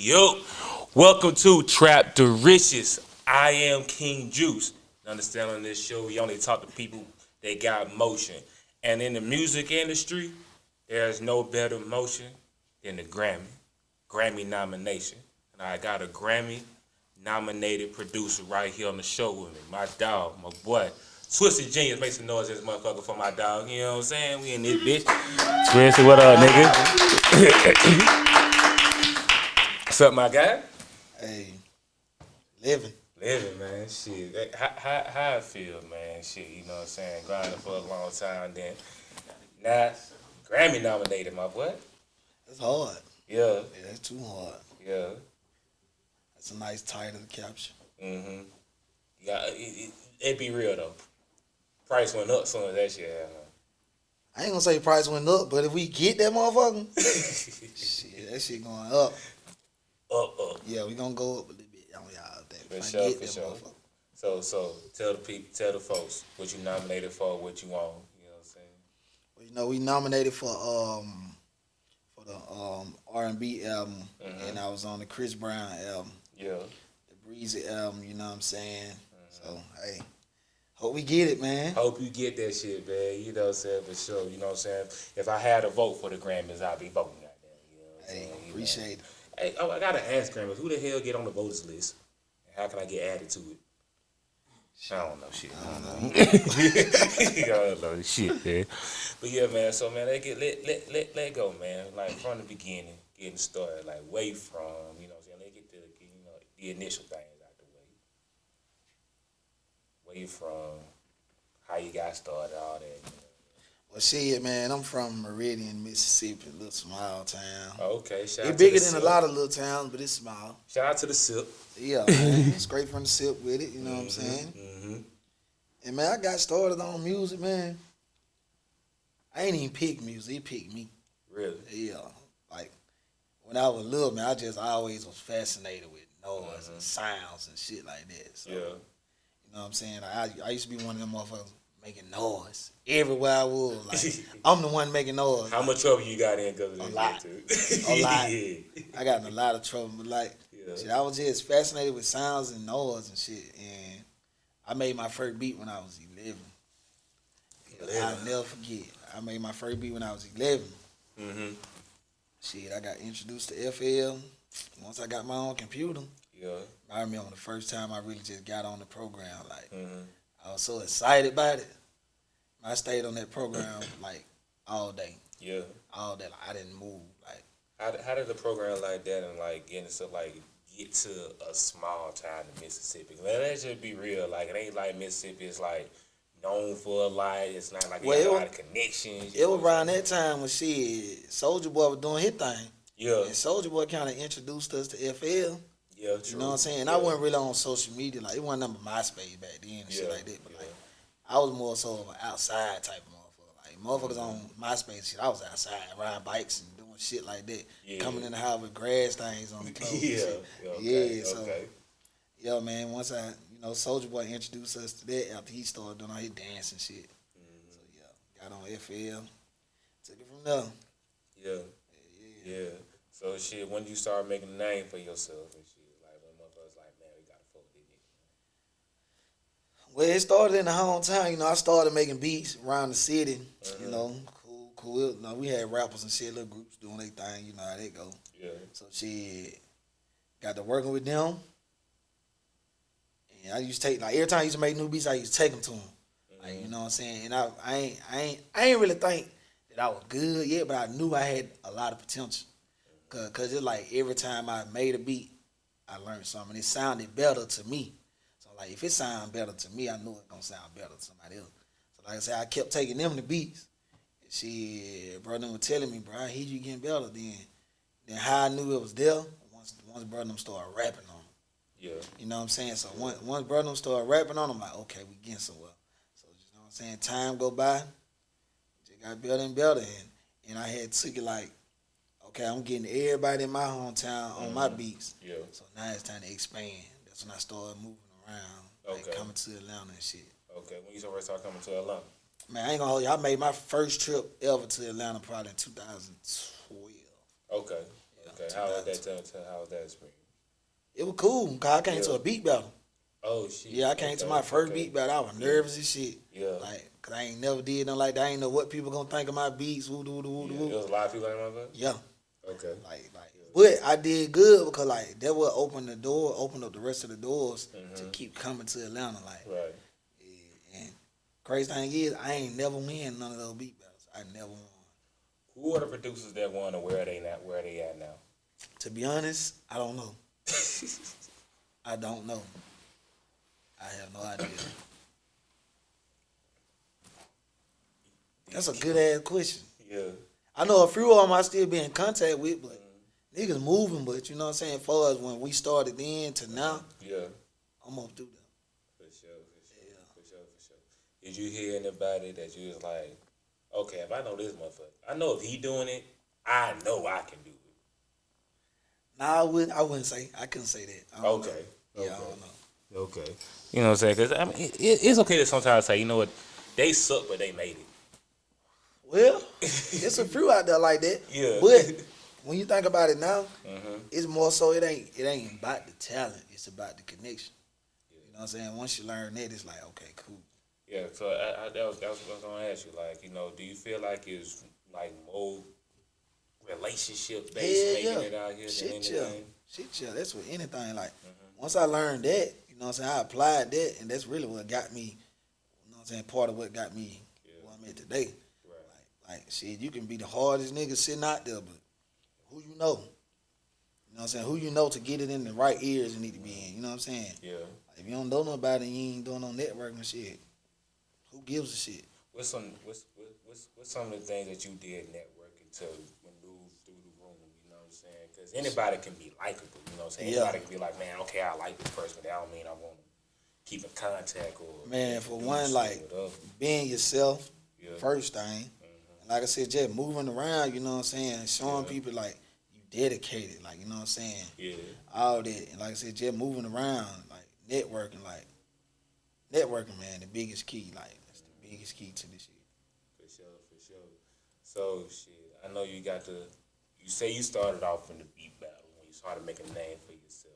Yo, welcome to Trap2Riches. I am King Juice. Understand on this show, we only talk to people that got motion. And in the music industry, there's no better motion than the Grammy nomination. And I got a Grammy nominated producer right here on the show with me. My dog, my boy. Twisted Genius, make some noise in this motherfucker for my dog. You know what I'm saying? We in this bitch. Twisted, what up, nigga? What's up, my guy? Hey, living, man. Shit, how it feel, man? Shit, you know what I'm saying? Grinding for a long time, then now Grammy nominated, my boy. that's hard. Yeah, Yeah, that's too hard. yeah. That's a nice title to capture. Mm-hmm. Yeah, it be real though. Price went up soon as that shit happened. I ain't gonna say price went up, but if we get that motherfucker, shit, that shit going up. Up. Yeah, we gonna go up a little bit on y'all. For sure. So tell the people, tell the folks what you nominated for, what you want. You know what I'm saying? Well, you know, we nominated for the R&B album, and I was on the Chris Brown album. Yeah. The Breezy album. You know what I'm saying? So hey, hope we get it, man. Hope you get that shit, man. You know what I'm saying? For sure. You know what I'm saying? If I had a vote for the Grammys, I'd be voting out there. You know what I'm saying? Appreciate it. Hey, I gotta ask Grammys, who the hell get on the voters list? And how can I get added to it? I don't know shit. I don't know shit, man. But yeah, man. So man, let go, man. Like from the beginning, getting started, like way from, you know what I'm saying? Let get the initial things out the way. Way from how you got started, all that. You know? Well, shit, man, I'm from Meridian, Mississippi, a little small town. Oh, okay, shout out to It's bigger the than SIP. a lot of little towns, but it's small. Shout out to the SIP. Yeah, man. Straight from the SIP with it, you know what I'm saying? Mm-hmm. And, man, I got started on music, man. I ain't even pick music. It picked me. Really? Yeah. Like, when I was little, man, I always was fascinated with noise and sounds and shit like that. So, Yeah. you know what I'm saying? I used to be one of them motherfuckers making noise everywhere I was. Like, I'm the one making noise. How much trouble you got in because of A this lot. shit, too? A lot. Yeah. I got in a lot of trouble, but like, shit, I was just fascinated with sounds and noise and shit. And I made my first beat when I was 11. I'll never forget. I made my first beat when I was 11. Mm-hmm. Shit, I got introduced to FL once I got my own computer. Yeah. I remember the first time I really just got on the program. Like, I was so excited about it. I stayed on that program like all day. Yeah. All day. Like, I didn't move. Like, How did the program like that and like get to a small town in Mississippi? Let's just be real. Like it ain't like Mississippi is like known for a lot. It's not like you got a lot of connections. It was around that time when Soulja Boy was doing his thing. Yeah. And Soulja Boy kind of introduced us to FL. Yeah, true. You know what I'm saying? Yeah. I wasn't really on social media. Like, it wasn't number MySpace back then and shit like that. But, like, I was more so of an outside type of motherfucker. Like, motherfuckers on MySpace and shit, I was outside riding bikes and doing shit like that. Yeah. Coming in the house with grass stains on the clothes. So, yeah, man, once Soulja Boy introduced us to that after he started doing all his dance and shit. So, yeah, got on FL. Took it from there. Yeah. So, shit, when did you start making a name for yourself and shit? Like, when motherfuckers like, man, we gotta fuck with this. Well, it started in the hometown. I started making beats around the city. Cool. We had rappers and shit, little groups doing their thing. You know how they go. Yeah. So shit, got to working with them. And I used to take, like, every time I used to make new beats, I used to take them to them. Like, you know what I'm saying? And I ain't really think that I was good yet, but I knew I had a lot of potential. Cause it's like every time I made a beat, I learned something. It sounded better to me. So like if it sounded better to me, I knew it gonna sound better to somebody else. So like I said, I kept taking them the beats. And shit, bro, them was telling me, bro, I hear you getting better. Then how I knew it was there, once bro them started rapping on them. Yeah. You know what I'm saying? So once bro them started rapping on them, I'm like, okay, we getting somewhere. So you know what I'm saying? Time go by, just got better and better. And I had took it like, okay, I'm getting everybody in my hometown on my beats. Yeah. So now it's time to expand. That's when I started moving around, like coming to Atlanta and shit. Okay, when you first started coming to Atlanta? Man, I ain't gonna hold you. I made my first trip ever to Atlanta probably in 2012. Okay. Okay. How was that? How was that experience? It was cool, cause I came to a beat battle. Oh shit. Yeah, I came to my first beat battle. I was nervous as shit. Yeah. Like, cause I ain't never did nothing like that. I ain't know what people gonna think of my beats. Woo, woo, woo, woo. There was a lot of people like that. Yeah. Okay. Like, but I did good because like that would open up the rest of the doors to keep coming to Atlanta. Like, right. Yeah, and crazy thing is, I ain't never win none of those beat battles. I never won. Who are the producers that won, or where are they at now? To be honest, I don't know. I don't know. I have no idea. That's a good ass question. Yeah. I know a few of them I still be in contact with, but niggas moving. But you know what I'm saying? For us, when we started then to now, yeah, I'm gonna do them. For sure. Did you hear anybody that you was like, okay, if I know this motherfucker, I know if he doing it, I know I can do it. Nah, I wouldn't say. I couldn't say that. I don't know. Yeah, I don't know. Okay. You know what I'm saying? Because I mean, it's okay to sometimes say, you know what, they suck, but they made it. Well, it's a few out there like that. Yeah. But when you think about it now, it's more so it ain't about the talent. It's about the connection. You know what I'm saying? Once you learn that, it's like, okay, cool. Yeah. So that was what I was gonna ask you. Like, you know, do you feel like it's like more relationship based making it out here than anything? Shit, yeah. That's with anything. Like, once I learned that, you know what I'm saying, I applied that, and that's really what got me. You know what I'm saying? Part of what got me where I'm at today. Like, shit, you can be the hardest nigga sitting out there, but who you know? You know what I'm saying? Who you know to get it in the right ears you need to be in. You know what I'm saying? Yeah. Like, if you don't know nobody and you ain't doing no networking shit, who gives a shit? What's some of the things that you did networking to maneuver through the room? You know what I'm saying? Because anybody can be likable. You know what I'm saying? Anybody can be like, man, okay, I like this person, but that don't mean I want to keep in contact or. Man, for one, like being yourself, first thing. Like I said, just moving around, you know what I'm saying, showing people like you dedicated, like, you know what I'm saying, all that. And like I said, just moving around, like networking, man, the biggest key, like that's the biggest key to this shit. For sure. So shit, I know you say you started off in the beat battle when you started making a name for yourself.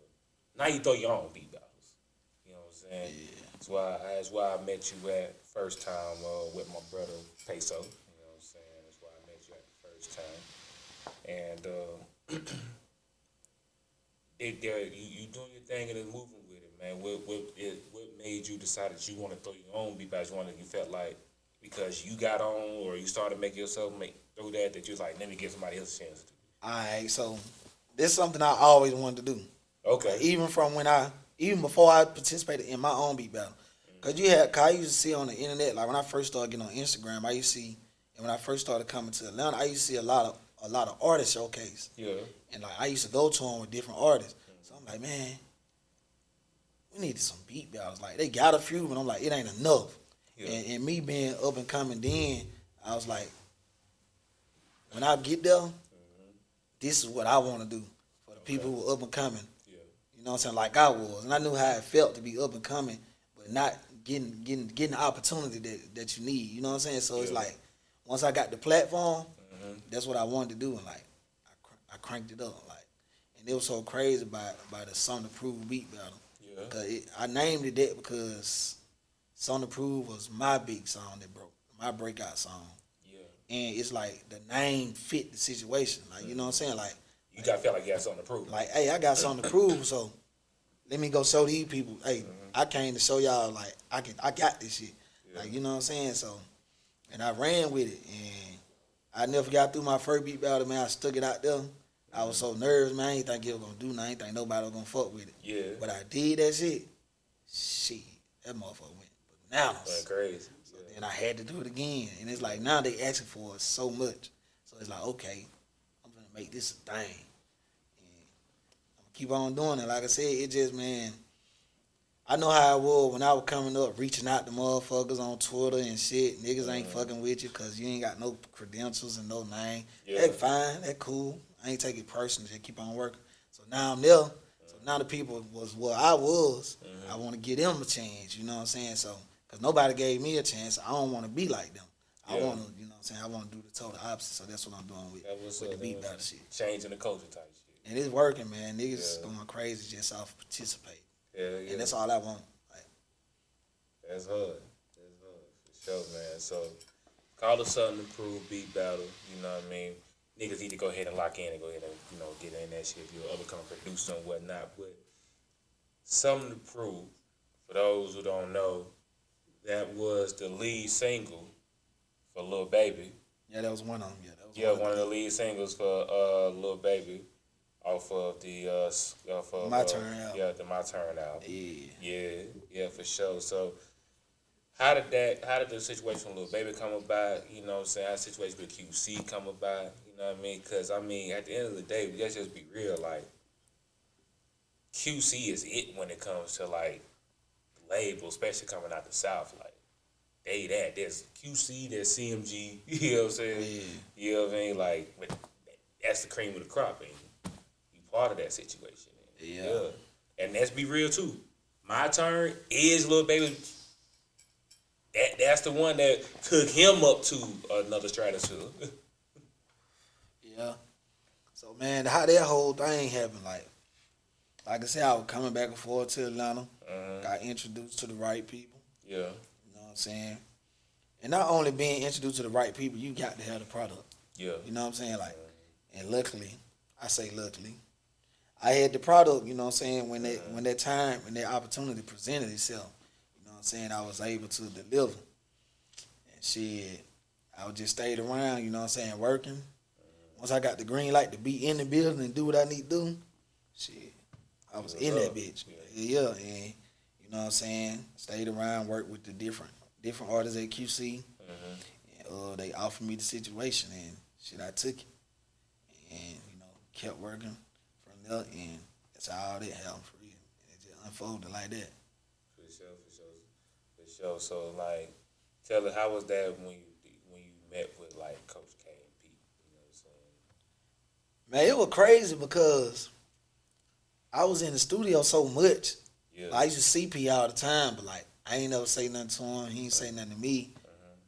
Now you throw your own beat battles. You know what I'm saying? Yeah. That's why I met you at first time with my brother Peso. And you doing your thing and then moving with it, man. What made you decide that you want to throw your own beat battles? You felt like because you got on or you started making yourself through that you was like, let me give somebody else a chance to do it. Alright, so this is something I always wanted to do. Okay. Like, even before I participated in my own beat battle. Cause I used to see on the internet, like when I first started getting on Instagram, I used to see, and when I first started coming to Atlanta, I used to see a lot of artist showcase. Yeah. And like I used to go to them with different artists. So I'm like, man, we needed some beat battles. Like they got a few, but I'm like, it ain't enough. Yeah. And me being up and coming then, I was like, when I get there, this is what I want to do for the people who are up and coming. Yeah. You know what I'm saying? Like I was. And I knew how it felt to be up and coming, but not getting the opportunity that you need. You know what I'm saying? So it's like, once I got the platform, that's what I wanted to do, and like I cranked it up, like, and it was so crazy by the Something to Prove beat battle. Yeah. Cause I named it that because Something to Prove was my big song that broke, my breakout song. Yeah. And it's like the name fit the situation, like you know what I'm saying, like you gotta feel like you got something to prove. Like, hey, I got something to prove, so let me go show these people. Hey, I came to show y'all like I got this shit, like you know what I'm saying. So, and I ran with it and. I never got through my first beat battle, man. I stuck it out there. I was so nervous, man. I ain't think it was gonna do nothing. I ain't think nobody was gonna fuck with it. Yeah. But I did that shit. Shit, that motherfucker went bananas. Went crazy. So then I had to do it again. And it's like now they asking for it so much. So it's like, okay, I'm gonna make this a thing. And I'm gonna keep on doing it. Like I said, it just, man, I know how it was when I was coming up, reaching out to motherfuckers on Twitter and shit. Niggas ain't fucking with you because you ain't got no credentials and no name. Yeah. That fine, that cool. I ain't take it personally, just keep on working. So now I'm there. So now the people was where I was. I want to give them a chance, you know what I'm saying? So, because nobody gave me a chance, I don't want to be like them. I want to, you know what I'm saying? I want to do the total opposite. So that's what I'm doing with the beat battle shit. Changing the culture type shit. And it's working, man. Niggas going crazy just off participate. Yeah. And that's all I want. Like, that's hard. For sure, man. So, call us something to prove, beat battle. You know what I mean? Niggas need to go ahead and lock in and go ahead and, get in that shit if you're an upcoming producer and whatnot. But something to prove, for those who don't know, that was the lead single for Lil Baby. Yeah, that was one of them. One of the lead singles for Lil Baby off of the My Turn album. Yeah, the My Turn album. Yeah, for sure. So how did the situation with Lil Baby come about? You know what I'm saying? How the situation with QC come about? You know what I mean? Because I mean, at the end of the day, let's just be real. Like, QC is it when it comes to like labels, especially coming out the South. Like, there's QC, there's CMG. You know what I'm saying? You know what I mean? Like, but that's the cream of the crop, and you part of that situation. Yeah. And let's be real too. My Turn is Lil Baby. That's the one that took him up to another stratosphere. Yeah. So man, how that whole thing happened, like I said, I was coming back and forth to Atlanta. Got introduced to the right people. Yeah. You know what I'm saying? And not only being introduced to the right people, you got to have the product. Yeah. You know what I'm saying? Like, and luckily, I had the product, you know what I'm saying, when that opportunity presented itself, you know what I'm saying, I was able to deliver. And shit, I just stayed around, you know what I'm saying, working. Once I got the green light to be in the building and do what I need to do, shit, I was in that bitch. Yeah, and you know what I'm saying, stayed around, worked with the different artists at QC, and they offered me the situation, and shit, I took it, and you know, kept working from there, and that's how all that happened for real. And it just unfolded like that. For sure. So like, tell us, how was that when you met with like Coach K and Pete? You know what I'm saying? Man, it was crazy because I was in the studio so much. Yeah. Like, I used to see P all the time, but like I ain't never say nothing to him. He ain't say nothing to me.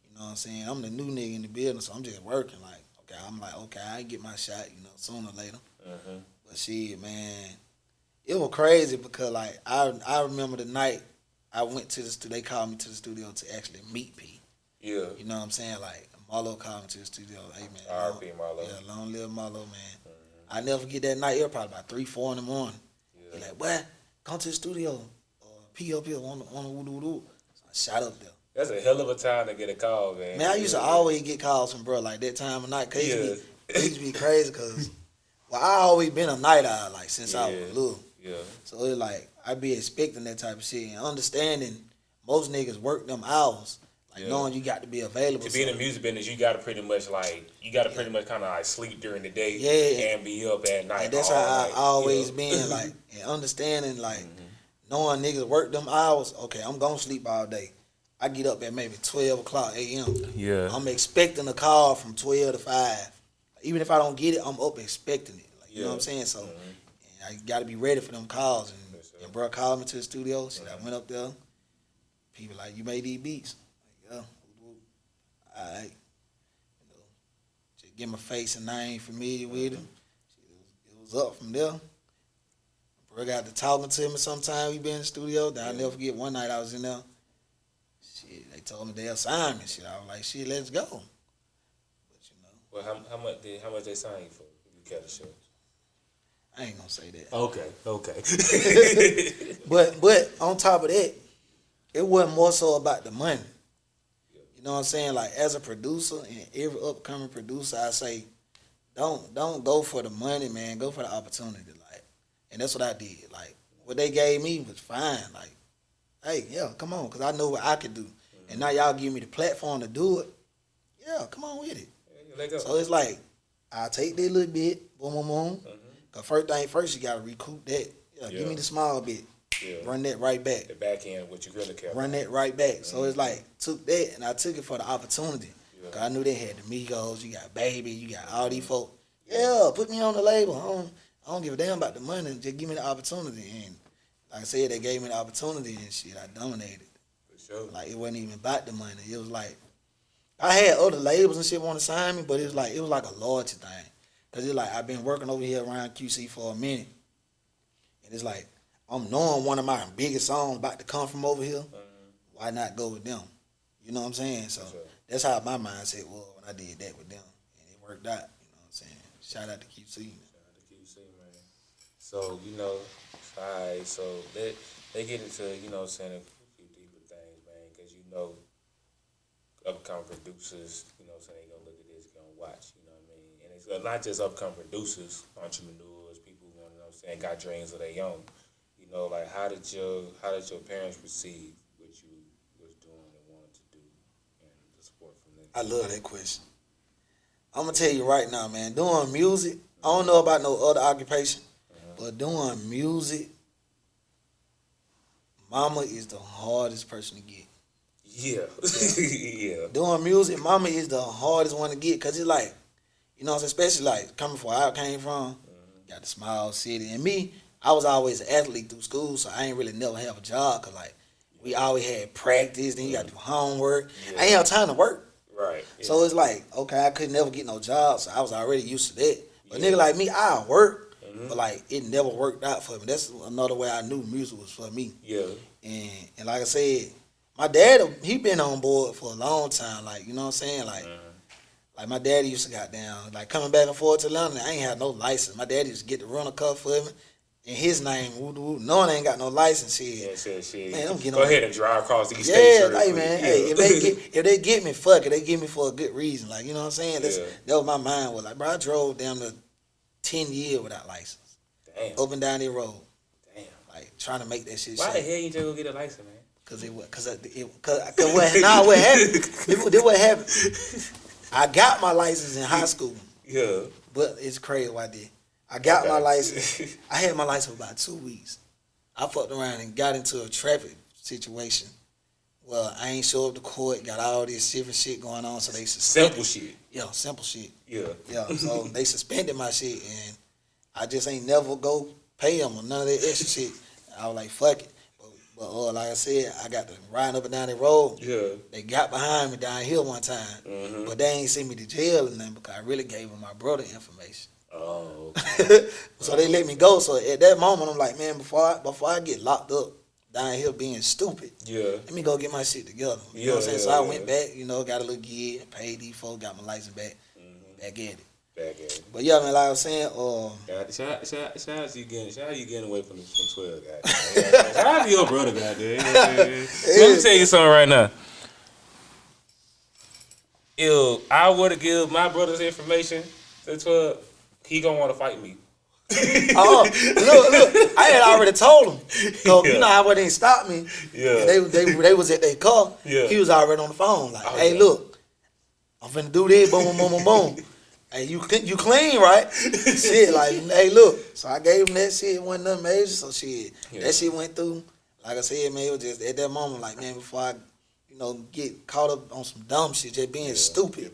You know what I'm saying? I'm the new nigga in the building, so I'm just working. Okay, I get my shot, you know, sooner or later. But shit, man, it was crazy because like I remember the night I went to the studio. They called me to the studio to actually meet P. Yeah. You know what I'm saying? Like, Marlo called me to the studio. Hey man, R.I.P. Marlo. Yeah, long live Marlo, man. I never forget that night. It was probably about 3, 4 in the morning. He like, what? Come to the studio. P up here on the woo-doo-doo. So I shot up there. That's a hell of a time to get a call, man. Man, I used to always get calls from bro like that time of night. Cause it used to be crazy because, well, I always been a night owl like since I was little. Yeah. So it's like I be expecting that type of shit and understanding most niggas work them hours, like knowing you got to be available. To be in the music business, you gotta pretty much kind of like sleep during the day and be up at night. And that's how I always been like, and understanding like knowing niggas work them hours. Okay, I'm gonna sleep all day. I get up at maybe 12 o'clock a.m. Yeah. I'm expecting a call from 12 to 5. Even if I don't get it, I'm up expecting it. Like, you know what I'm saying? So I got to be ready for them calls. And bro called me to the studio. Shit, I went up there. People like, you made these beats? Like, yeah. All right. You know, just get my face and name familiar with them. It was up from there. Bro got to talking to me sometime. We been in the studio. Then I'll never forget one night I was in there. Shit, they told me they assigned me. Shit, I was like, shit, let's go. But you know. Well, how much they signed you for? You got to show. I ain't gonna say that. Okay. But on top of that, it wasn't more so about the money. You know what I'm saying? Like, as a producer and every upcoming producer, I say, don't go for the money, man. Go for the opportunity. Like, and that's what I did. Like, what they gave me was fine. Like, hey, yeah, come on, because I know what I could do. And now y'all give me the platform to do it. Yeah, come on with it. Yeah, so it's like, I'll take that little bit, boom, boom, boom. Because first thing first, you got to recoup that. Yeah, give me the small bit. Yeah. Run that right back. The back end, what you really care about. Run that right back. So it's like, took that, and I took it for the opportunity. Because I knew they had the Migos, you got Baby, you got all these folk. Yeah, put me on the label. I don't give a damn about the money. Just give me the opportunity. And like I said, they gave me the opportunity and shit. I dominated. For sure. Like, it wasn't even about the money. It was like, I had other labels and shit want to sign me, but it was like a loyalty thing. Cause it's like I've been working over here around QC for a minute, and it's like I'm knowing one of my biggest songs about to come from over here. Why not go with them? You know what I'm saying? So that's how my mindset was when I did that with them, and it worked out. You know what I'm saying? Shout out to QC. Shout out to QC, man. So alright. So they get into a few deeper things, man, because upcoming producers, they gonna look at this, gonna watch, you know what I mean? And it's not just upcoming producers, entrepreneurs, people, got dreams of their own. Like how did your parents receive what you was doing and wanted to do and the support from them? I love that question. I'm gonna tell you right now, man, doing music, I don't know about no other occupation, but doing music, mama is the hardest person to get. Yeah. Yeah. Doing music, mama is the hardest one to get, because it's like, especially like coming from where I came from, got the small city. And me, I was always an athlete through school, so I ain't really never have a job, because like, we always had practice, then you got to do homework. I ain't have time to work. Right. Yeah. So it's like, okay, I could never get no job, so I was already used to that. But nigga like me, I work, but like, it never worked out for me. That's another way I knew music was for me. Yeah. And like I said, my dad, he been on board for a long time, like, you know what I'm saying? Like my daddy used to got down, like coming back and forth to London, I ain't had no license. My daddy used to get the rental car for me, in his name, knowing I ain't got no license shit. Yeah, shit. Man, I'm getting Go ahead and drive across these states. Yeah, like man, hey, if they get me, fuck it, they get me for a good reason. Like, you know what I'm saying? That was my mind was like, bro, I drove down to 10 years without license. Damn. Up and down the road. Damn. Like trying to make that shit. Why the hell you just go get a license, man? Cause what happened? This what happened. I got my license in high school. Yeah. But it's crazy what I did. I got my license. I had my license for about 2 weeks. I fucked around and got into a traffic situation. Well, I ain't show up to court, got all this different shit going on, so they suspended. Simple shit. Yeah, simple shit. Yeah. Yeah, so they suspended my shit, and I just ain't never go pay them or none of that extra shit. I was like, fuck it. But like I said, I got to riding up and down the road. Yeah. They got behind me down here one time, but they ain't sent me to jail or nothing because I really gave them my brother information. Oh. Okay. So they let me go. So at that moment, I'm like, man, before I get locked up down here being stupid, let me go get my shit together. You know what I'm saying? So I went back, got a little gig, paid these folks, got my license back, back at it. But yeah, man, like I was saying, shout out to you getting away from 12, guys. Shout out to your brother, goddamn. Let me tell you something right now. If I were to give my brother's information to 12, he gonna want to fight me. Look, I had already told him. So you know how they didn't stop me. Yeah. They was at their car. Yeah. He was already on the phone. Like, hey, look, I'm finna do this, boom, boom, boom, boom, boom. Hey, you clean, right? Shit, like, hey, look. So I gave him that shit. It wasn't nothing major. So shit, that shit went through. Like I said, man, it was just at that moment, like, man, before I, get caught up on some dumb shit, just being stupid.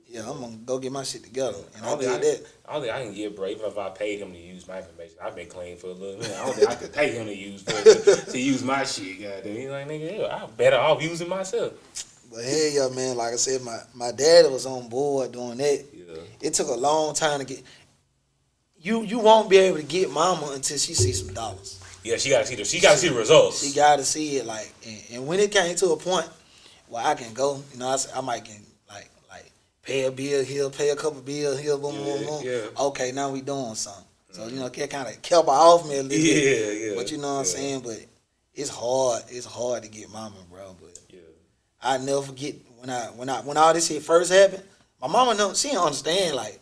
Yeah, I'm gonna go get my shit together. And I did that. I don't think I can get brave if I paid him to use my information. I've been clean for a little minute. I don't think I could pay him to use my shit, goddamn. He's like, nigga, I'm better off using myself. But hell yeah, man, like I said, my dad was on board doing that. Yeah. It took a long time to get. You won't be able to get mama until she sees some dollars. Yeah, she gotta see the results. She gotta see it, like, and when it came to a point where I can go, I might can like pay a bill here, pay a couple bills here, boom, boom, boom. Yeah. Okay, now we doing something. So it kind of kept her off me a little bit. Yeah. But you know what I'm saying. But it's hard. It's hard to get mama, bro. But I never forget when all this shit first happened. My mama, she didn't understand. Like,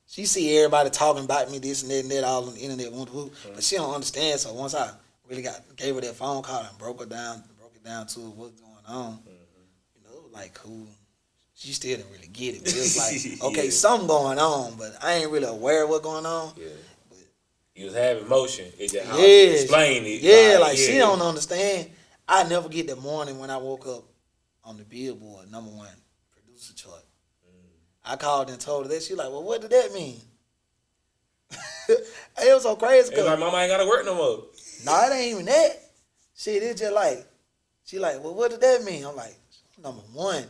she see everybody talking about me, this and that all on the internet, but she don't understand. So once I really gave her that phone call and broke it down to her what's going on, like, cool. She still didn't really get it. But it was like, okay, something going on, but I ain't really aware of what's going on. Yeah. But you was having emotion. It's just how to explain it. Yeah, she don't understand. I never get the morning when I woke up on the Billboard #1 producer chart. I called and told her that. She like, well, what did that mean? It was so crazy. It's like, mama ain't got to work no more. No, it ain't even that. Shit, it's just like, she like, well, what did that mean? I'm like, #1. Like,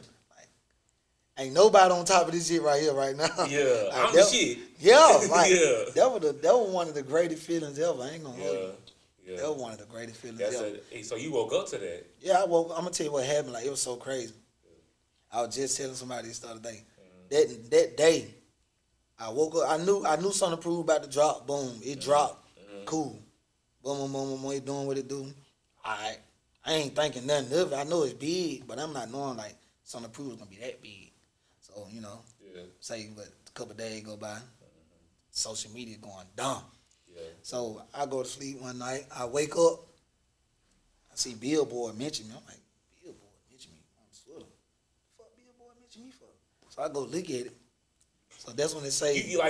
Ain't nobody on top of this shit right here right now. Yeah, like, I'm the shit. Yeah, like Yeah. that was one of the greatest feelings ever. I ain't gonna hold you. Yeah. That was one of the greatest feelings ever. So you woke up to that? Yeah, I'm gonna tell you what happened. Like, it was so crazy. I was just telling somebody this the other day. That day, I woke up. I knew something to prove about to drop. Boom, it dropped. Cool. Boom, boom, boom, boom. It doing what it do. All right. I ain't thinking nothing of it. I know it's big, but I'm not knowing like something to prove is gonna be that big. So say what a couple of days go by, social media going dumb. Yeah. So I go to sleep one night. I wake up. I see Billboard mention me. I'm like, Billboard mention me on Twitter. What the fuck Billboard mention me for? So I go look at it. So that's when they say you how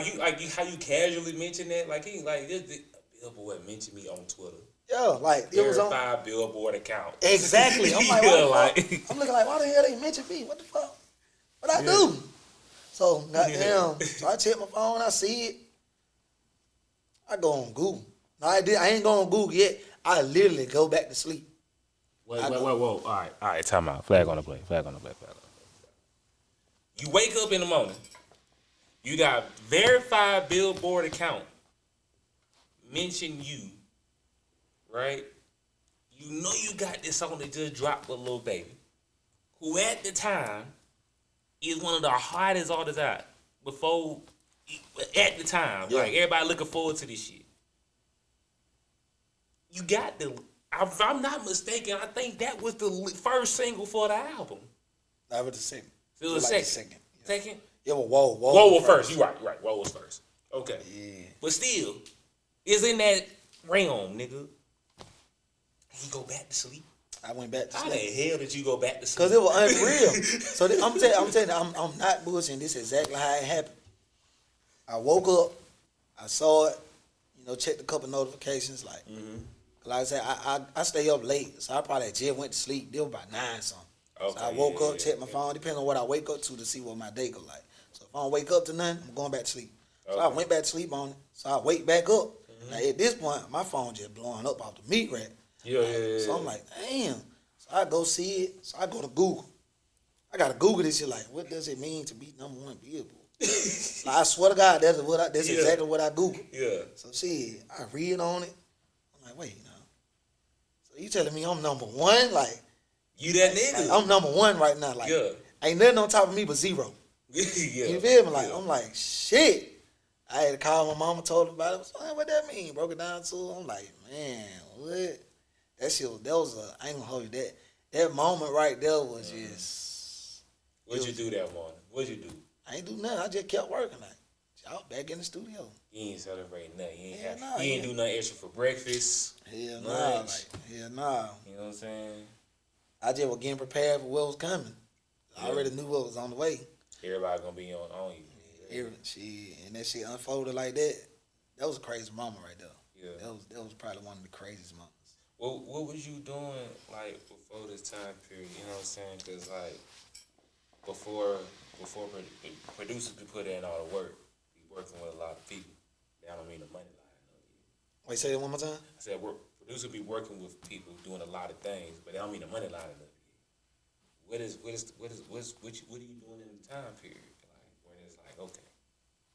you casually mention that, like this Billboard mentioned me on Twitter. Yeah, like it was on verified Billboard account. Exactly. I'm like, I'm looking like, why the hell they mention me? What the fuck? What I do? So goddamn. So I check my phone. I see it. I go on Google. No, I ain't going on Google yet. I literally go back to sleep. Whoa. All right. Time out. Flag on the play. You wake up in the morning. You got verified Billboard account. Mention you. Right? You know you got this song that just dropped with Lil Baby, who at the time is one of the hardest artists out. At the time, like everybody looking forward to this shit. You got if I'm not mistaken, I think that was the first single for the album. That was the second. It was like second. Yeah. Second? Yeah, well, Whoa was first. You right. Whoa was first. Okay. Yeah. But still, it's in that realm, nigga. He go back to sleep. I went back to sleep. How the hell did you go back to sleep? Because it was unreal. So I'm telling you, I'm not bullshitting. This is exactly how it happened. I woke up, I saw it, checked a couple notifications. Like I said, I stay up late, so I probably just went to sleep. It was about 9 something. Okay, so I woke up, checked my phone, depending on what I wake up to see what my day go like. So if I don't wake up to nothing, I'm going back to sleep. Okay. So I went back to sleep on it. So I wake back up. Now at this point, my phone just blowing up off the meat rack. Yeah. So I'm like, damn. So I go see it. So I go to Google. I gotta Google this shit. Like, what does it mean to be #1 Billboard? Like, I swear to God, that's exactly what I Google. Yeah. So shit, I read on it. I'm like, wait, now. So you telling me I'm #1? Like, you that nigga? Like, I'm #1 right now. Like, ain't nothing on top of me but 0. Yeah. You feel me? Like, I'm like, shit. I had to call my mama, told her about it. So, what that mean? Broke it down to her. I'm like, man, what? That shit, I ain't gonna hold you that moment right there was just. What'd you do that morning? What'd you do? I ain't do nothing. I just kept working. Like, y'all back in the studio. You ain't celebrating nothing. You ain't do nothing extra for breakfast. Hell nah. Hell nah. You know what I'm saying? I just was getting prepared for what was coming. I already knew what was on the way. Everybody gonna be on you. And that shit unfolded like that. That was a crazy moment right there. Yeah. That was probably one of the craziest moments. What was you doing like before this time period? You know what I'm saying? Because like before producers be putting in all the work, be working with a lot of people. That don't mean the money line. Wait, say that one more time. I said producers be working with people doing a lot of things, but that don't mean the money line. What are you doing in the time period? Like when it's like, okay,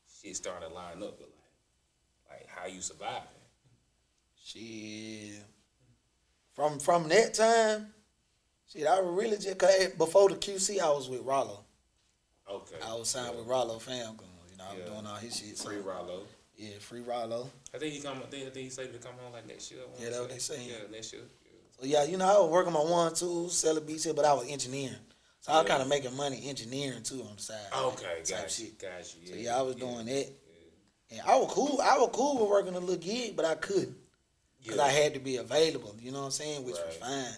shit starting to line up, but like how you surviving? Shit. From that time, shit, I was really just, cause before the QC, I was with Rollo. Okay. I was signed with Rollo fam. I was doing all his shit. Free Rollo. Yeah, free Rollo. I think he said to come on like next year. Yeah, that's what they saying. Yeah, next year. Yeah. So I was working my 1, 2, selling beats here, but I was engineering. So I was kind of making money engineering too on the side. Okay, got you. Yeah. So I was doing that. Yeah. And I was cool with working a little gig, but I couldn't. Because I had to be available, you know what I'm saying? Which was fine. Right.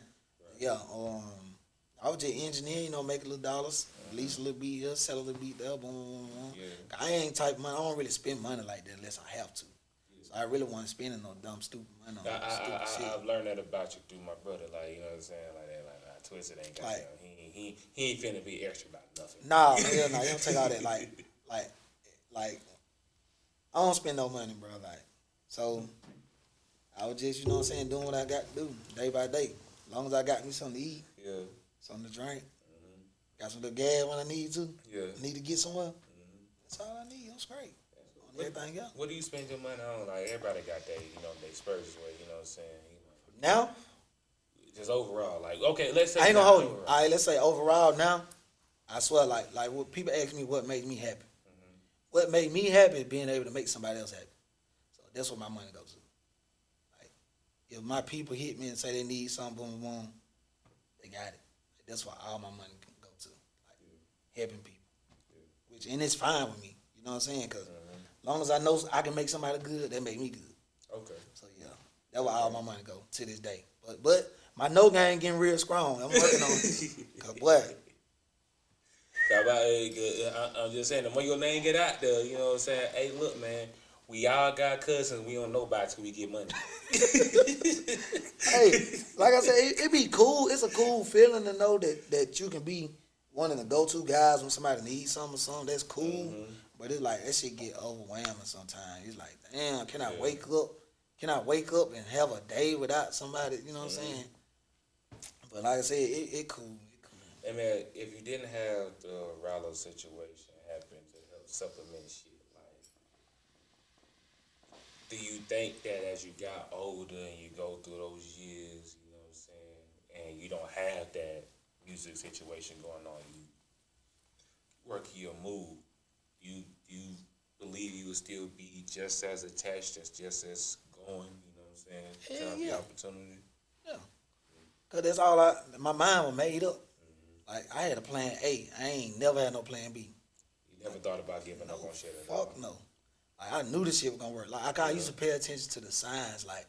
Yeah. I was just engineering, make a little dollars, lease a little beat here, sell a little beat there, boom, boom, boom. Yeah. I ain't type money. I don't really spend money like that unless I have to. Yeah. So I really wasn't spending no dumb, stupid money on stupid shit. I've learned that about you through my brother. Like, you know what I'm saying? Like that. Like, Twisted ain't got that. He ain't finna be extra about nothing. Nah, hell no. You don't take all that. Like, I don't spend no money, bro. Like, so I was just, doing what I got to do day by day. As long as I got me something to eat, something to drink, Got some little gas when I need to. Yeah. Need to get somewhere. That's all I need. I'm straight. On everything else. What do you spend your money on? Like everybody got their, their spurges way. You know what I'm saying? Now, just overall, like okay, let's say I ain't gonna hold you. overall. All right, let's say overall now. I swear, like what people ask me, what made me happy. What made me happy is being able to make somebody else happy. So that's what my money goes to. Like, if my people hit me and say they need something, boom, boom, they got it. Like, that's why all my money can go to, like, helping people. Which, and it's fine with me. You know what I'm saying? Because as long as I know I can make somebody good, that make me good. Okay. So, yeah, that's why all my money go to this day. But my no game getting real strong. I'm working on it. Because, boy, I'm just saying, the more your name get out there, you know what I'm saying? Hey, look, man, we all got cousins. We don't know about till we get money. hey, like I said, it be cool. It's a cool feeling to know that you can be one of the go-to guys when somebody needs something or something. That's cool. But it's like, that shit get overwhelming sometimes. It's like, damn, can I wake up? Can I wake up and have a day without somebody? You know what I'm saying? But like I said, it cool. I mean, if you didn't have the Rollo situation happen to help supplement shit, like, do you think that as you got older and you go through those years, you know what I'm saying, and you don't have that music situation going on, you work your move, you believe you would still be just as attached and just as going, you know what I'm saying, to have the opportunity? Yeah. Because that's all my mind was made up. Like, I had a plan A. I ain't never had no plan B. You never thought about giving up on shit at all? Fuck no. Like, I knew this shit was gonna work. Like, I used to pay attention to the signs. Like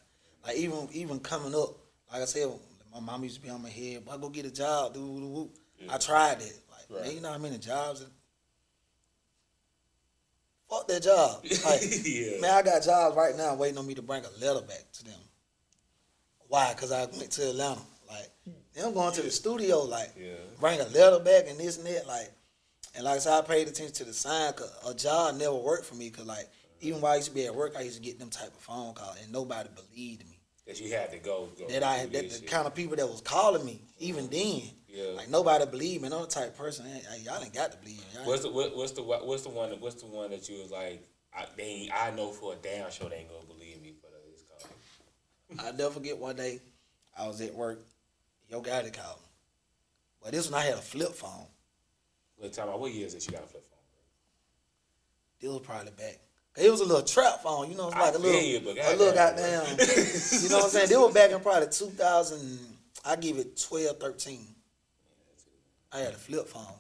even coming up, like I said, my mom used to be on my head, "Boy, go get a job, do." I tried it. Like, man, you know how many jobs? Fuck that job. Like, man, I got jobs right now waiting on me to bring a letter back to them. Why? Because I went to Atlanta. Like, them going to the studio, like, bring a letter back and this and that, like, and like I said, I paid attention to the sign, because a job never worked for me, because, like, even while I used to be at work, I used to get them type of phone calls, and nobody believed me. That you had to go. That the kind of people that was calling me, even then, like, nobody believed me. And I'm the type of person, y'all ain't got to believe me. What's the one that you was like, I know for a damn sure they ain't gonna believe me for this call? I'll never forget one day, I was at work, your guy that called me. But this one I had a flip phone. What year is it you got a flip phone? It was probably back. It was a little trap phone, you know, it's like a little goddamn, you know what I'm saying? They were back in probably 2000, I give it 12, 13. I had a flip phone.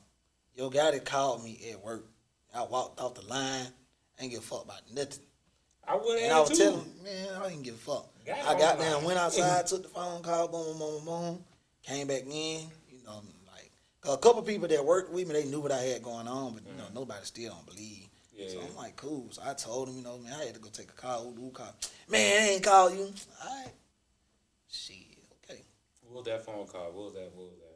Your guy that called me at work, I walked off the line, I ain't give a fuck about nothing. I wouldn't. And I was telling him, man, I didn't give a fuck. I got down, went outside, took the phone call, boom, boom, boom, boom, came back in, you know, like, cause a couple people that worked with me, they knew what I had going on, but, you know, nobody still don't believe. So I'm like, cool. So I told him, you know, man, I had to go take a call. Who called? Man, I ain't call you. All right. Shit, okay. What was that phone call? What was that phone call?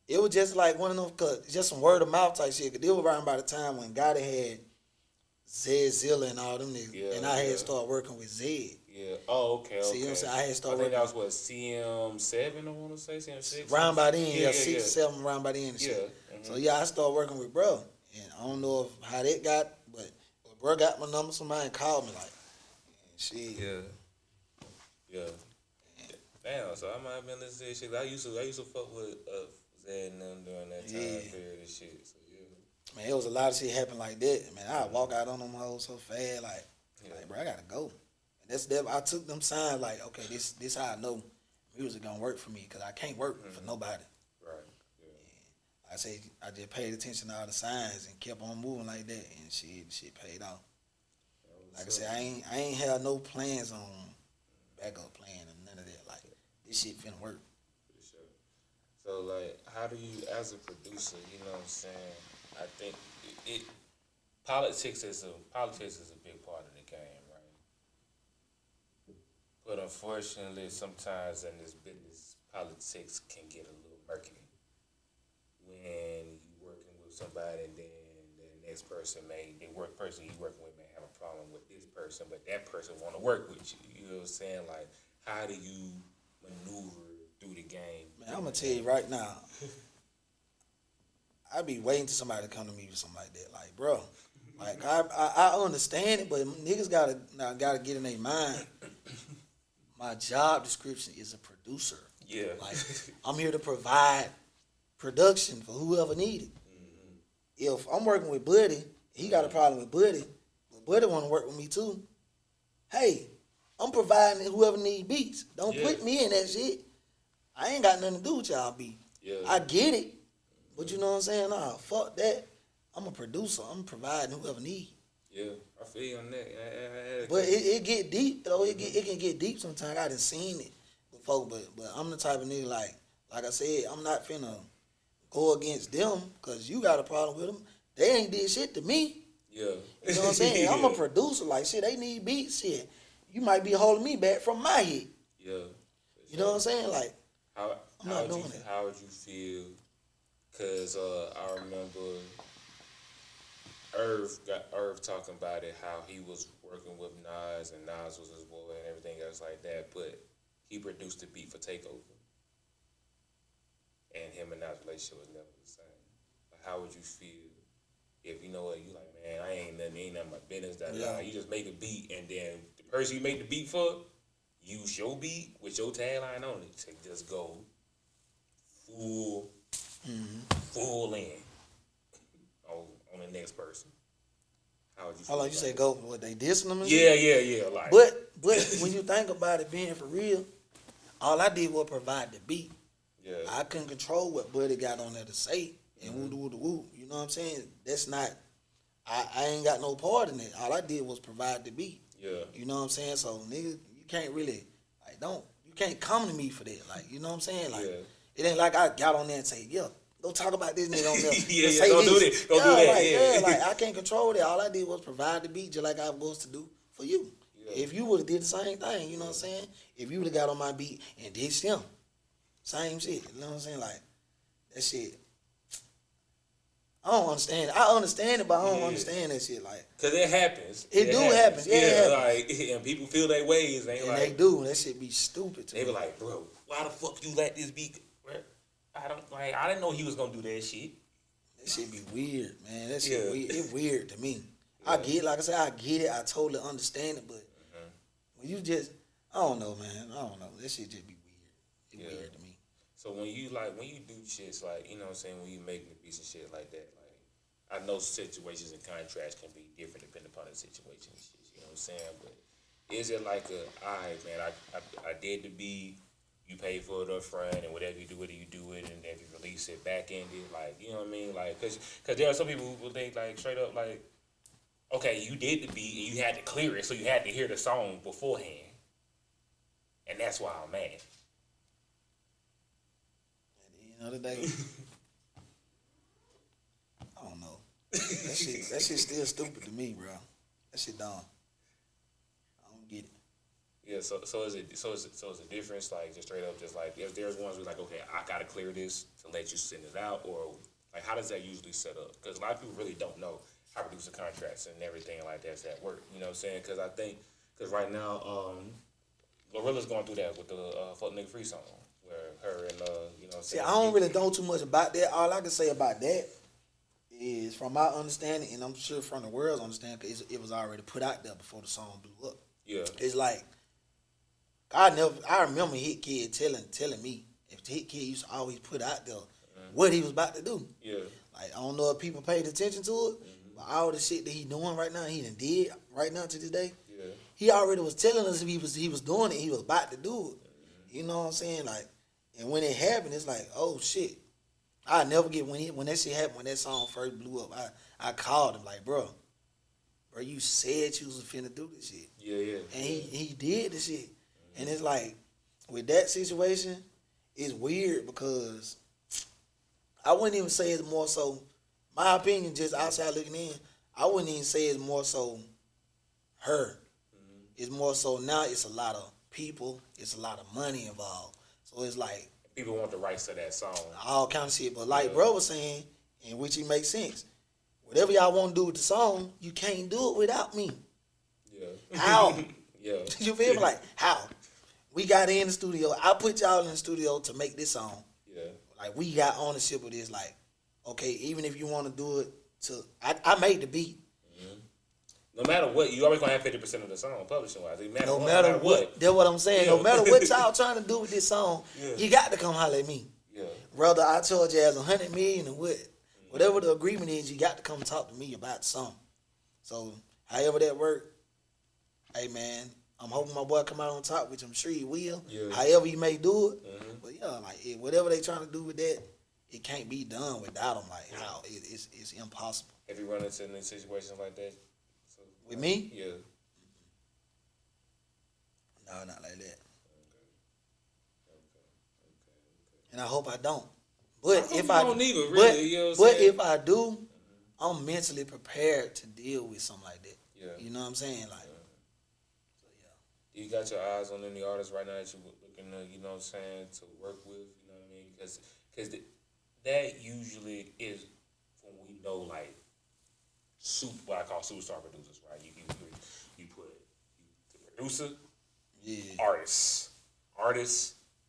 It was just like one of them, cause just some word of mouth type shit. Cause they were around by the time when Gotti had Zed Zilla and all them niggas, and I had started working with Zed. Yeah. Oh, okay. See, you know what I'm saying? I had started. I think that was what, CM7. I want to say CM6. Round by then, 6, 7, round by then. And shit. Mm-hmm. So I started working with bro, and I don't know how that got, but bro got my number. Somebody called me like, shit. Yeah. Damn. So I might have been listening to shit. I used to fuck with Zed and them during that time period and shit. So man, it was a lot of shit happen like that. Man, I walk out on them hoes so fast, like bro, I gotta go. And that's that. I took them signs like, okay, this how I know music gonna work for me, cause I can't work for nobody. Right. Yeah. I say I just paid attention to all the signs and kept on moving like that, and shit paid off. Like I said, I ain't had no plans on backup plan and none of that. Like, this shit finna work. For sure. So like, how do you, as a producer, you know what I'm saying? I think politics is a big part of the game, right? But unfortunately, sometimes in this business, politics can get a little murky. When you're working with somebody and then the next person the person you're working with may have a problem with this person, but that person want to work with you. You know what I'm saying? Like, how do you maneuver through the game? Man, I'm gonna tell you right now, I be waiting till somebody to come to me with something like that. Like, bro, like I understand it, but niggas gotta get in their mind. My job description is a producer. Yeah. Like, I'm here to provide production for whoever need it. If I'm working with Buddy, he got a problem with Buddy, but Buddy want to work with me too. Hey, I'm providing whoever need beats. Don't put me in that shit. I ain't got nothing to do with y'all beat. Yeah. I get it, but you know what I'm saying? Nah, fuck that. I'm a producer. I'm providing whoever need. Yeah, I feel you on that. But it get deep though. It can get deep sometimes. I done seen it before, but I'm the type of nigga like I said, I'm not finna go against them because you got a problem with them. They ain't did shit to me. Yeah. You know what I'm saying? I'm a producer. Like, shit, they need beats. Shit, you might be holding me back from my hit. Yeah. You know what I'm saying? Like, how would you feel? Because I remember Irv talking about it, how he was working with Nas and Nas was his boy and everything else like that, but he produced the beat for Takeover. And him and Nas' relationship was never the same. Like, how would you feel if, you know what, you like, man, I ain't nothing my business. You just make a beat, and then the person you make the beat for, use your beat with your tagline on it to just go full in on the next person. How would you feel? how long you say go? What, they dissing them and Yeah, shit? yeah. Like, But when you think about it being for real, all I did was provide the beat. yeah. I couldn't control what Buddy got on there to say and woo. You know what I'm saying? That's not. I ain't got no part in it. All I did was provide the beat. Yeah. You know what I'm saying? So nigga, you can't really you can't come to me for that. Like, you know what I'm saying? Like, it ain't like I got on there and say, yeah, go talk about this nigga on there. Don't do that. Don't do that. Like I can't control that. All I did was provide the beat just like I was to do for you. Yeah. If you would have did the same thing, you know what I'm saying? If you would have got on my beat and dissed him, same shit. You know what I'm saying? Like, that shit. I don't understand it. I understand it, but I don't understand that shit. Like, cause it happens. It happens. Yeah, it happens. Like, and people feel their ways. They do. That shit be stupid to me. They be like, bro, why the fuck you let this be? I didn't know he was gonna do that shit. That shit be weird, man. That shit weird. It's weird to me. Yeah. I get it. Like I said, I get it. I totally understand it, but when you just, I don't know, man. I don't know. That shit just be weird. It's weird to me. So when you do shits like, you know what I'm saying, when you making a piece of shit like that, like, I know situations and contracts can be different depending upon the situation and shit, you know what I'm saying? But is it like all right, man, I did the beat, you pay for it up front, and whatever you do with it, and then you release it back ended, like, you know what I mean? Like, cause there are some people who think, like, straight up, like, okay, you did the beat and you had to clear it, so you had to hear the song beforehand, and that's why I'm mad. Other day, I don't know. That shit still stupid to me, bro. That shit dumb. I don't get it. Yeah, so is a difference, like, just straight up, just like, if there's ones who's like, okay, I gotta clear this to let you send it out, or like, how does that usually set up? Because a lot of people really don't know how producer contracts and everything like that's at work. You know what I'm saying? Because I think, right now, Glorilla's going through that with the Fuck Nigga Free song. Where her and you know. See, I don't really know too much about that. All I can say about that is, from my understanding, and I'm sure from the world's understanding, because it was already put out there before the song blew up. Yeah. It's like, I remember Hit Kid telling me, if Hit Kid used to always put out there what he was about to do. Yeah. Like, I don't know if people paid attention to it, but all the shit that he doing right now, he done did right now to this day. Yeah. He already was telling us if he was doing it, he was about to do it. You know what I'm saying? Like, and when it happened, it's like, oh shit. I never get when that shit happened, when that song first blew up, I called him like, bro, you said you was finna do this shit. Yeah. And he did the shit. And it's like, with that situation, it's weird because I wouldn't even say it's more so, my opinion, just outside looking in, I wouldn't even say it's more so her. It's more so now it's a lot of people, it's a lot of money involved. So it's like, people want the rights to that song. All kind of shit. But like bro was saying, in which it makes sense, whatever y'all want to do with the song, you can't do it without me. Yeah. How? Yeah. You feel me? Like, how? We got in the studio. I put y'all in the studio to make this song. Yeah. Like, we got ownership of this. Like, okay, even if you want to do it I made the beat. No matter what, you always gonna have 50% of the song publishing wise. No matter what. That's what I'm saying. Yeah. No matter what y'all trying to do with this song, Yeah. you got to come holler at me. Yeah. Whether I told you as 100 million or what, whatever the agreement is, you got to come talk to me about the song. So, however that work, hey man, I'm hoping my boy come out on top, which I'm sure he will. Yeah. However you may do it, but yeah, like whatever they trying to do with that, it can't be done without them. Like how it's impossible. Have you run into any situations like that? So, With me? Yeah. No, not like that. Okay. And I hope I don't. But if I don't either, really, you know what I'm but saying? if I do, I'm mentally prepared to deal with something like that. Yeah. You know what I'm saying? Like, so yeah. You got your eyes on any artists right now that you're looking to, you know what I'm saying, to work with, you know what I mean? Because that usually is when we know, like, what I call superstar producers, right? You put the producer, artist,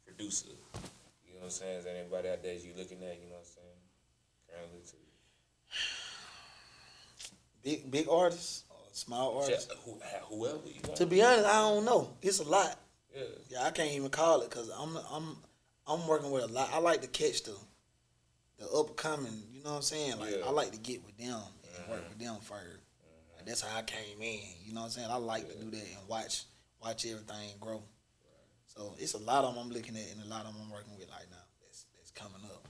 producer. You know what I'm saying? Is there anybody out there you looking at, you know what I'm saying? Currently too. Big artists or small artists? Whoever you want. To be honest, I don't know. It's a lot. Yeah. Yeah, I can't even call it because I'm working with a lot. I like to catch the upcoming. You know what I'm saying? Like I like to get with them and work with them first. Like, that's how I came in. You know what I'm saying? I like to do that and watch everything grow. So it's a lot of them I'm looking at and a lot of them I'm working with right now. That's coming up.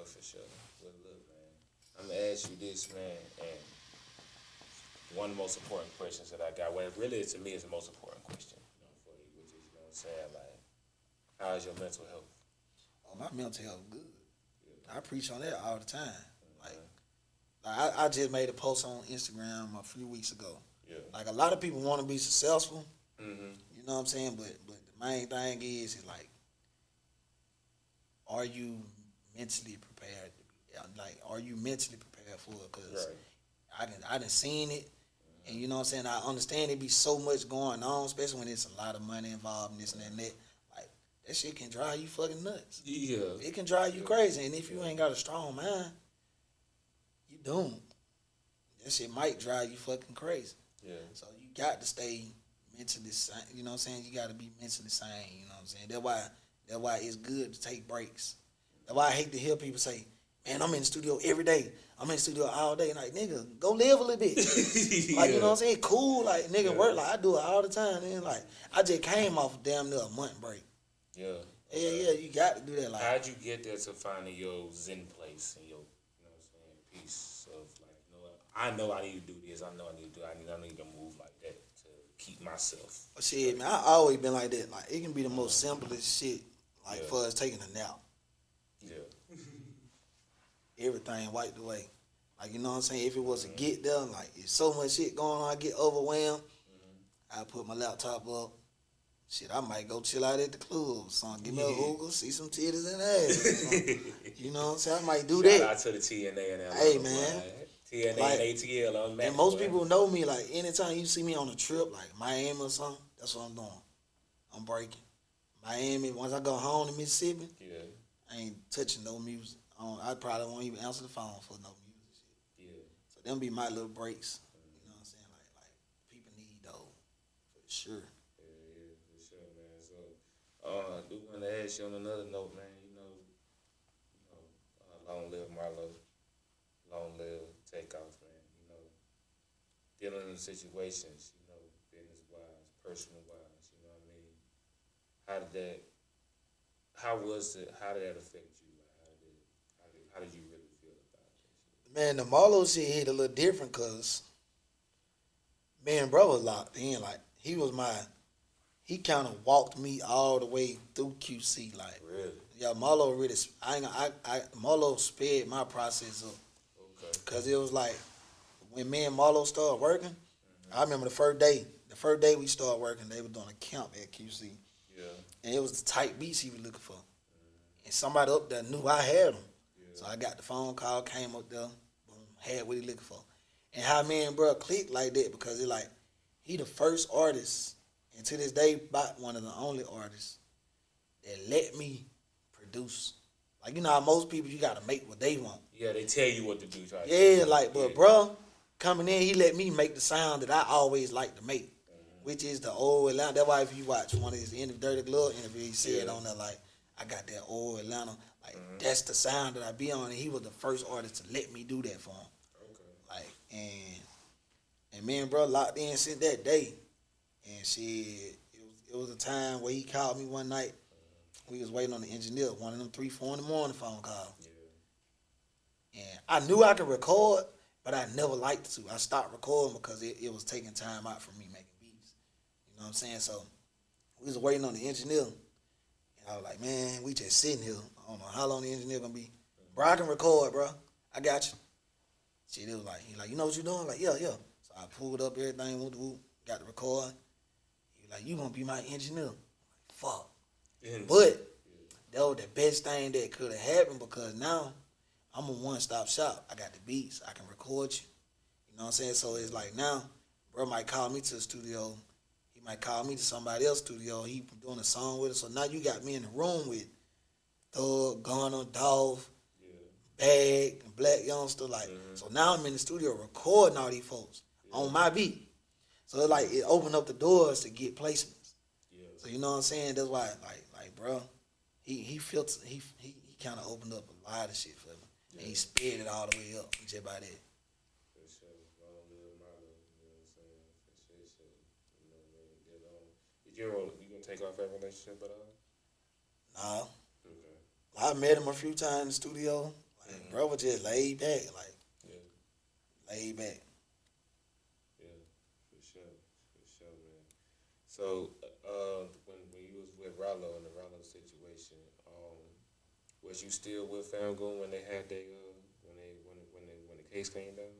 For sure. Well, look, man, I'm gonna ask you this, man, and one of the most important questions that I got. Well, really, to me, is the most important question, for you, which is, you know what I'm saying, like, how's your mental health? Oh, my mental health good. Yeah. I preach on that all the time. Like I just made a post on Instagram a few weeks ago. Yeah. Like a lot of people want to be successful. You know what I'm saying? But the main thing is like, are you mentally prepared? Like, are you mentally prepared for it? Because I done seen it, and you know what I'm saying. I understand it be so much going on, especially when it's a lot of money involved in this and that. Like that shit can drive you fucking nuts. Yeah, it can drive you crazy, and if you ain't got a strong mind, you doomed. That shit might drive you fucking crazy. Yeah. So you got to stay mentally sane. You know what I'm saying? You got to be mentally sane. You know what I'm saying? That's why it's good to take breaks. That's why I hate to hear people say, man, I'm in the studio every day. I'm in the studio all day. And like, nigga, go live a little bit. Like, you know what I'm saying? Cool. Like, nigga, work. Like, I do it all the time. And like, I just came off damn near a month break. Yeah. Okay. Yeah, you got to do that. Like, how'd you get there to finding your zen place and your, you know what I'm saying, peace of like, you know what, I know I need to do this. I know I need to do it. I need to move like that to keep myself. Shit, man, I always been like that. Like, it can be the most simplest shit, like, for us taking a nap. Yeah. Everything wiped away. Like, you know what I'm saying? If it was to get there, like, if so much shit going on, I get overwhelmed, I put my laptop up. Shit, I might go chill out at the club. Son, give me a hookah, see some titties and ass. You know what I'm saying? I might do that. Shout out to the TNA and LA. Hey, man. TNA like, and ATL. And most people know me, like, anytime you see me on a trip, like Miami or something, that's what I'm doing. I'm breaking. Miami, once I go home to Mississippi, I ain't touching no music. I probably won't even answer the phone for no music shit. Yeah. So them be my little breaks. You know what I'm saying? Like people need those for sure. Yeah, for sure, man. So I do want to ask you on another note, man. You know, long live Marlo, long live Takeoff, man. You know, dealing in situations, you know, business wise, personal wise. You know what I mean? How did that affect you? How did you really feel about that shit? Man, the Marlo shit hit a little different because me and bro was locked in. Like, he kind of walked me all the way through QC. Like, really? Yeah, Marlo really, Marlo sped my process up. Okay. Because it was like, when me and Marlo started working, I remember the first day we started working, they were doing a camp at QC. Yeah. And it was the type beats he was looking for. And somebody up there knew I had them. So I got the phone call, came up there, boom, had what he looking for. And how me and bro clicked like that because it like, he the first artist, and to this day, about one of the only artists that let me produce. Like, you know how most people, you got to make what they want. Yeah, they tell you what to do. But bro, coming in, he let me make the sound that I always like to make, which is the old Atlanta. That's why if you watch one of his Dirty Glove interviews, he said on there, like, I got that old Atlanta. Like, that's the sound that I be on, and he was the first artist to let me do that for him. Okay. Like, and me and bro locked in since that day. And shit, it was a time where he called me one night. We was waiting on the engineer, one of them 3, 4 in the morning phone calls. Yeah. And I knew I could record, but I never liked to. I stopped recording because it was taking time out from me making beats. You know what I'm saying? So we was waiting on the engineer. And I was like, man, we just sitting here. I don't know how long the engineer gonna be. Bro, I can record, bro. I got you. Shit, it was like, he like, you know what you doing? Like, yeah. So I pulled up everything, got the record. He was like, you gonna be my engineer. I'm like, fuck. But that was the best thing that could have happened because now I'm a one-stop shop. I got the beats. I can record you. You know what I'm saying? So it's like now, bro might call me to the studio. He might call me to somebody else's studio. He doing a song with us. So now you got me in the room with Thug, Gunner, Dolph, Bag, and Black Youngster. Like, so now I'm in the studio recording all these folks on my beat. So it's like it opened up the doors to get placements. So you know what I'm saying? That's why, like, bro, he kind of opened up a lot of shit for me, and he sped it all the way up just by that. For sure, long live Marlo. You know what I'm saying? For sure. You know what I mean? You gonna take off that relationship at all? Nah. Okay. I met him a few times in the studio. Like, bro was just laid back, laid back. Yeah, for sure, man. So. When you was with Rollo in the Rollo situation, was you still with Famgoon when they had when the case came down?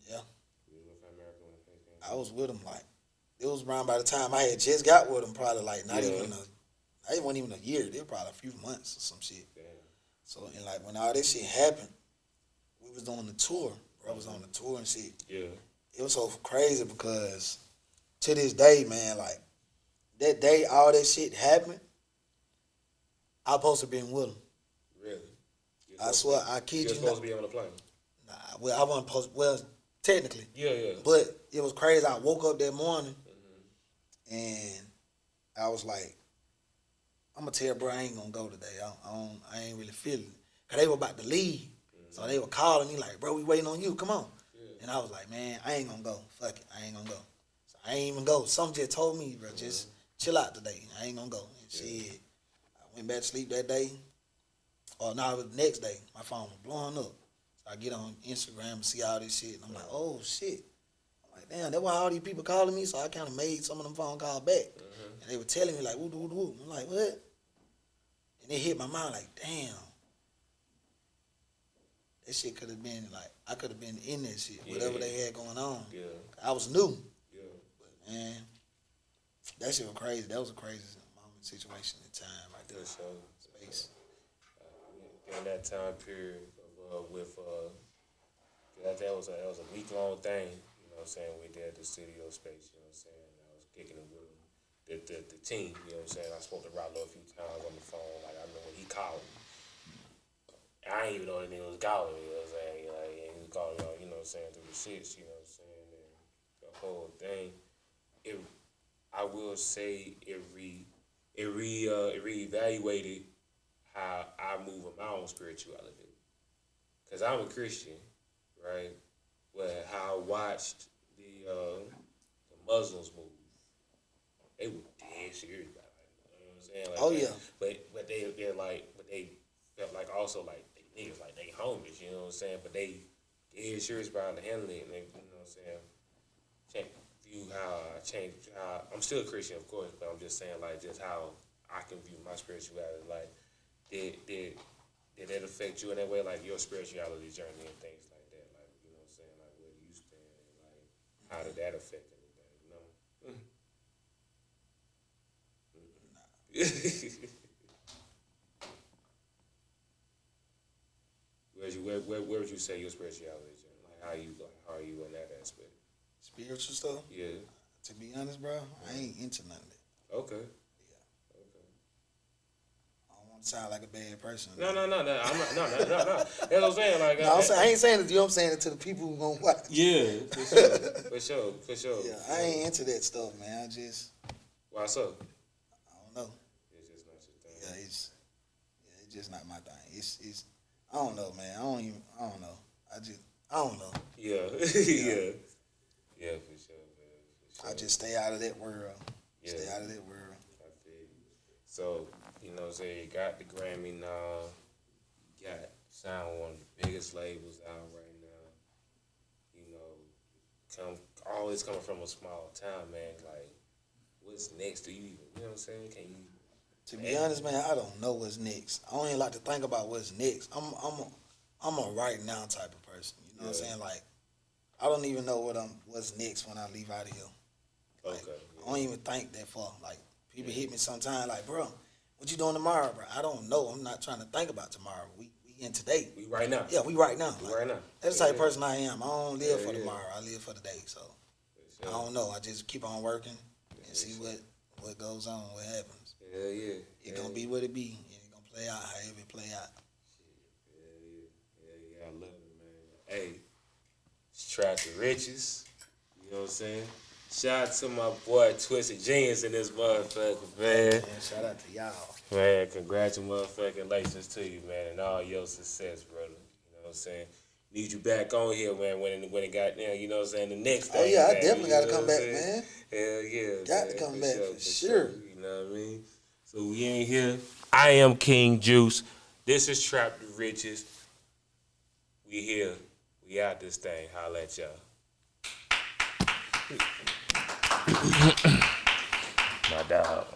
Yeah. You was with America when the case came down? I was with him it was around by the time I had just got with him, probably it wasn't even a year. It was probably a few months or some shit. Damn. So and like when all this shit happened, we was on the tour. Bro was on the tour and shit. Yeah. It was so crazy because to this day, man, like that day all that shit happened, I supposed to been with him. Really? I swear, I kid you not. You're supposed to be on the plane? Nah, well, I wasn't supposed. Well, technically. Yeah. But it was crazy. I woke up that morning, and I was like, I'm gonna tell bro I ain't gonna go today. I ain't really feeling it. Cause they were about to leave, so they were calling me like, bro, we waiting on you. Come on. Yeah. And I was like, man, I ain't gonna go. Fuck it, I ain't gonna go. So I ain't even go. Something just told me, bro, just chill out today. I ain't gonna go. And shit, I went back to sleep that day. Or no, it was the next day. My phone was blowing up. So I get on Instagram and see all this shit, and I'm like, oh shit. I'm like, damn, that's why all these people calling me. So I kind of made some of them phone calls back, and they were telling me like, woo. I'm like, what? And it hit my mind like, damn. That shit could have been like, I could have been in that shit, whatever they had going on. Yeah. I was new. Yeah. But man, that shit was crazy. That was a crazy moment, situation, and time right there. Space. During that time period that was a week-long thing, you know what I'm saying, we did at the studio space, you know what I'm saying, I was kicking it with him, the team, you know what I'm saying, I spoke to Rollo a few times on the phone, like I remember when he called me, I didn't even know that nigga was calling me, you know what I'm saying, like, he was calling me, you know what I'm saying, through the shits, you know what I'm saying, and the whole thing, I will say it reevaluated how I move in my own spirituality. Because I'm a Christian, right? Well, how I watched the Muslims move. They were dead serious about it. You know what I'm saying? Like, oh, yeah. But they felt like also like they niggas, like they homies, you know what I'm saying? But they dead serious about handling it. And they, you know what I'm saying? I'm still a Christian, of course, but I'm just saying like just how I can view my spirituality. Like, did that affect you in that way, like your spirituality journey and things like that? Like, you know what I'm saying? Like, where do you stand? Like, how did that affect anything? You know? Where would you say your spirituality journey? Like, how are you in that aspect? Spiritual stuff? Yeah. To be honest, bro, I ain't into none of that. Okay. Yeah. Okay. I don't want to sound like a bad person. No. I'm not. No. That's what I'm saying. Like, No, I ain't saying it to you. I'm saying it to the people who gonna watch. Yeah, for sure. Yeah, I ain't into that stuff, man. Why so? I don't know. It's just not your thing. Yeah, it's just not my thing. It's I don't know, man. I don't know. I don't know. Yeah, yeah, for sure, man. For sure. I just stay out of that world. Yeah. Stay out of that world. I feel you. So, you know what I'm saying, you got the Grammy now, you got signed with one of the biggest labels out right now. You know, always coming from a small town, man. Like, what's next? Do you even, you know what I'm saying? Can you? To be honest, man, I don't know what's next. I don't even like to think about what's next. I'm a right now type of person. You know what I'm saying? Like, I don't even know what's next when I leave out of here. Like, Okay. I don't even think that far. Like, people hit me sometimes like, bro, what you doing tomorrow, bro? I don't know. I'm not trying to think about tomorrow. We in today. We right now. Yeah, we right now. Right now. That's the type of person I am. I don't live for tomorrow. I live for the day. So I don't know. I just keep on working and see what goes on, what happens. Yeah. It's gonna be what it be. It's gonna play out however it play out. Yeah, I love it, man. Hey, it's Trap2Riches. You know what I'm saying? Shout out to my boy TwystedGenius in this motherfucker, man. Man, shout out to y'all. Man, congratulations to you, man, and all your success, brother. You know what I'm saying? Need you back on here, man, when it got there, you know what I'm saying, the next day. Oh yeah, I man, definitely gotta you know come what I'm back, saying? man. Hell yeah. Got man, to come back for sure. sure. You know what I mean? So we in here. I am King Juice. This is Trap2Riches. We here. We out this thing. Holla at y'all. My dog.